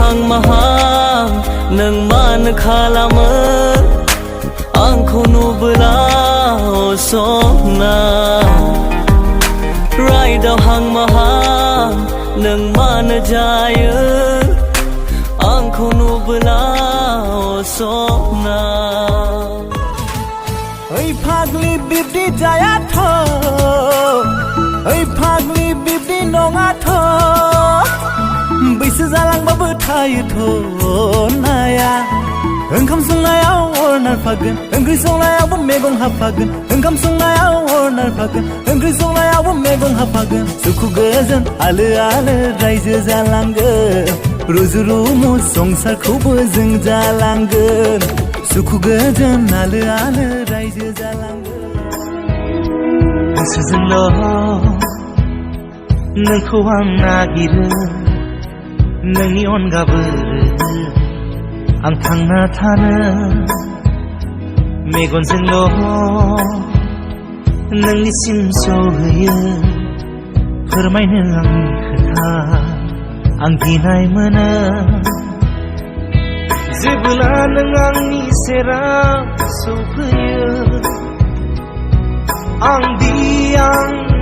हां माहां नों मानो खालामो आंखौ नुबोला सना राइदाव हां माहां नों मानो जायो आंखौ नुबोला सना ओइ फाग्लि बिब्दि जायाथ' ओइ फाग्लि बिब्दि नङाथ' बैसो जालांबाबो थायोथ' नाया ओंखाम संनायाव अर नारफागोन ओंख्रि संनायावबो मैगं हाफागोन ओंखाम संनायाव अर नारफागोन ओंख्रि संनायावबो मैगं हाफागोन सुखु गोजोन आलो आलो रायजो जालांगोन रुजु रुमु संसारखौबो जों जालांगोन सुखु गोजोन आलो आलो रायजो जालांगोन गोसोजोंल' नोंखौ आं नागिरो नोंनि अनगाबो आं थांना थानो मेगनजोंल' नोंनिसिम सहैयो फोरमायनो आंनि खोथा आं गिनाय मोनो जेब्ला नों आंनि सेराव सौफैयो आं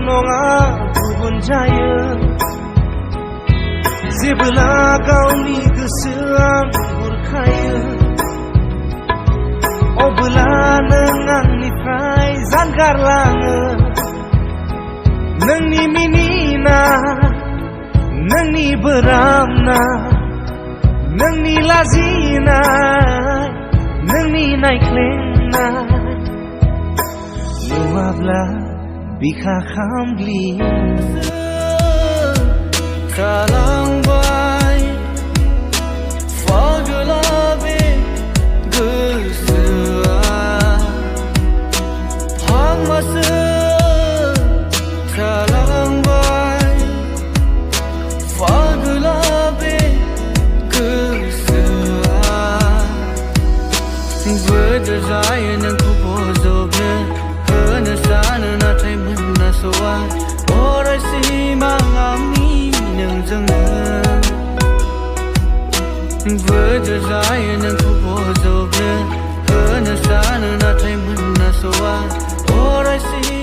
नङा गुबुन जायो जेब्ला गावनि गोसोआं बुरखायो अब्ला नों आंनिफ्राय जानगारलाङो नोंनि मिनिनाय नोंनि बोराबनाय नोंनि लाजिनाय नोंनि नायख्लेंनाय नुवाब्ला बिखा खामग्लियो जालांबाय फागला बे गोसोआ हांमासो जालांबाय फागला बे गोसोआ बोदोर जायो नोंखौ बजबनो होनो सानो नाथाय मोनासवा अरायसिम आंनि नोंजोंनो बोदोर जायो नोंखौ बजबनो होनो सानो नाथाय मोनासवा अरायसिम